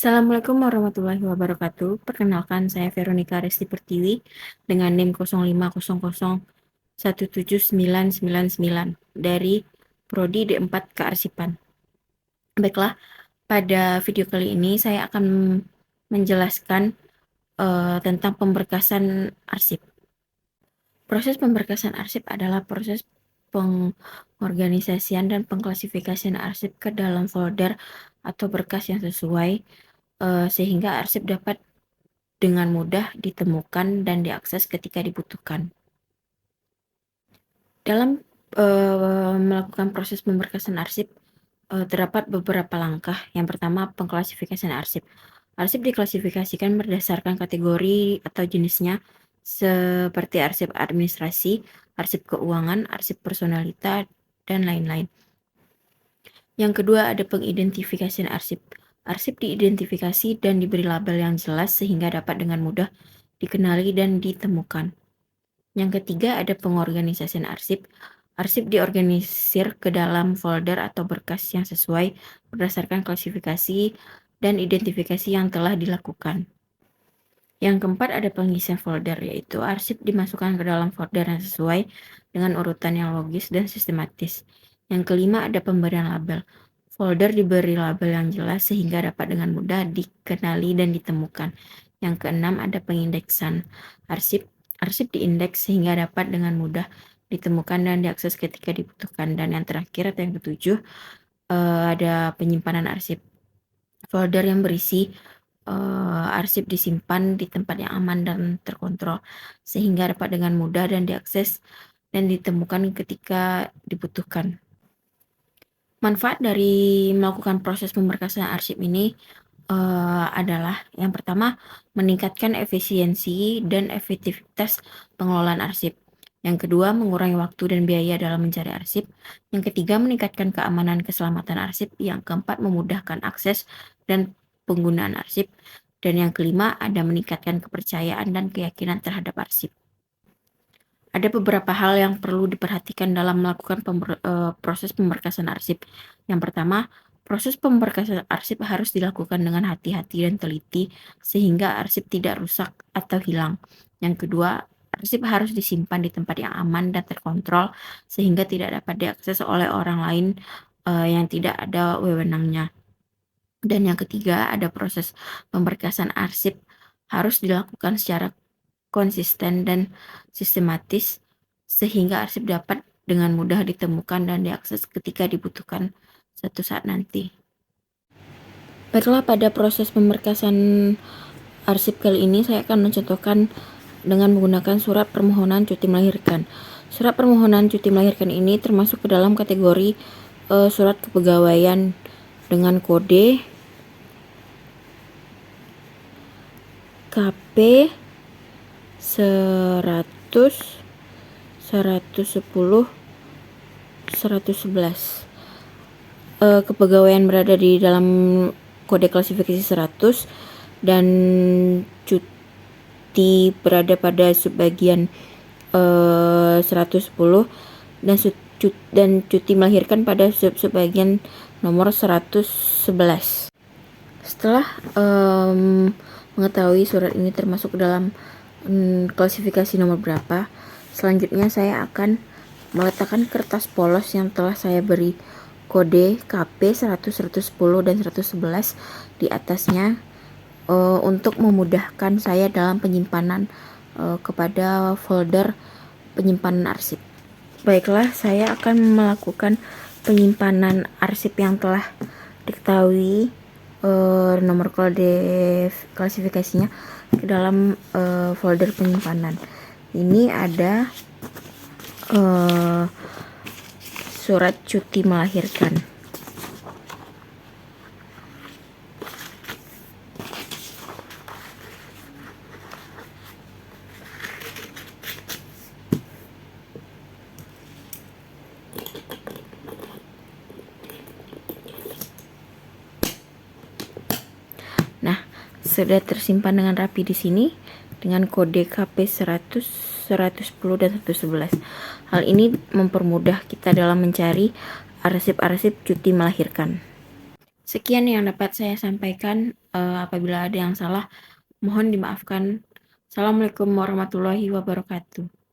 Assalamualaikum warahmatullahi wabarakatuh. Perkenalkan, saya Veronica Resti Pertiwi dengan NIM 0500179999 dari Prodi D4 Kearsipan. Baiklah, pada video kali ini saya akan menjelaskan tentang pemberkasan arsip. Proses pemberkasan arsip adalah proses pengorganisasian dan pengklasifikasian arsip ke dalam folder atau berkas yang sesuai sehingga arsip dapat dengan mudah ditemukan dan diakses ketika dibutuhkan. Dalam melakukan proses pemberkasan arsip, terdapat beberapa langkah. Yang pertama, pengklasifikasian arsip. Arsip diklasifikasikan berdasarkan kategori atau jenisnya, seperti arsip administrasi, arsip keuangan, arsip personalita, dan lain-lain. Yang kedua, ada pengidentifikasian arsip. Arsip diidentifikasi dan diberi label yang jelas sehingga dapat dengan mudah dikenali dan ditemukan. Yang ketiga, ada pengorganisasian arsip. Arsip diorganisir ke dalam folder atau berkas yang sesuai berdasarkan klasifikasi dan identifikasi yang telah dilakukan. Yang keempat, ada pengisian folder, yaitu arsip dimasukkan ke dalam folder yang sesuai dengan urutan yang logis dan sistematis. Yang kelima, ada pemberian label. Folder diberi label yang jelas sehingga dapat dengan mudah dikenali dan ditemukan. Yang keenam, ada pengindeksan arsip. Arsip diindeks sehingga dapat dengan mudah ditemukan dan diakses ketika dibutuhkan. Dan yang terakhir atau yang ketujuh, ada penyimpanan arsip. Folder yang berisi arsip disimpan di tempat yang aman dan terkontrol sehingga dapat dengan mudah dan diakses dan ditemukan ketika dibutuhkan. Manfaat dari melakukan proses pemberkasan arsip ini adalah yang pertama, meningkatkan efisiensi dan efektivitas pengelolaan arsip. Yang kedua, mengurangi waktu dan biaya dalam mencari arsip. Yang ketiga, meningkatkan keamanan keselamatan arsip. Yang keempat, memudahkan akses dan penggunaan arsip. Dan yang kelima, ada meningkatkan kepercayaan dan keyakinan terhadap arsip. Ada beberapa hal yang perlu diperhatikan dalam melakukan proses pemberkasan arsip. Yang pertama, proses pemberkasan arsip harus dilakukan dengan hati-hati dan teliti sehingga arsip tidak rusak atau hilang. Yang kedua, arsip harus disimpan di tempat yang aman dan terkontrol sehingga tidak dapat diakses oleh orang lain yang tidak ada wewenangnya. Dan yang ketiga, ada proses pemberkasan arsip harus dilakukan secara konsisten dan sistematis sehingga arsip dapat dengan mudah ditemukan dan diakses ketika dibutuhkan suatu saat nanti. Baiklah, pada proses pemberkasan arsip kali ini saya akan mencontohkan dengan menggunakan surat permohonan cuti melahirkan. Surat permohonan cuti melahirkan ini termasuk ke dalam kategori surat kepegawaian dengan kode KP 100, 110, 111. Kepegawaian berada di dalam kode klasifikasi 100 dan cuti berada pada subbagian 110 dan cuti melahirkan pada subbagian nomor 111. Setelah mengetahui surat ini termasuk dalam klasifikasi nomor berapa, selanjutnya saya akan meletakkan kertas polos yang telah saya beri kode KP 100, 110, dan 111 di atasnya untuk memudahkan saya dalam penyimpanan kepada folder penyimpanan arsip. Baiklah, saya akan melakukan penyimpanan arsip yang telah diketahui nomor kode klasifikasinya ke dalam folder penyimpanan. Ini ada surat cuti melahirkan. Nah, sudah tersimpan dengan rapi di sini dengan kode KP 100, 110, dan 111. Hal ini mempermudah kita dalam mencari arsip-arsip cuti melahirkan. Sekian yang dapat saya sampaikan. Apabila ada yang salah, mohon dimaafkan. Assalamualaikum warahmatullahi wabarakatuh.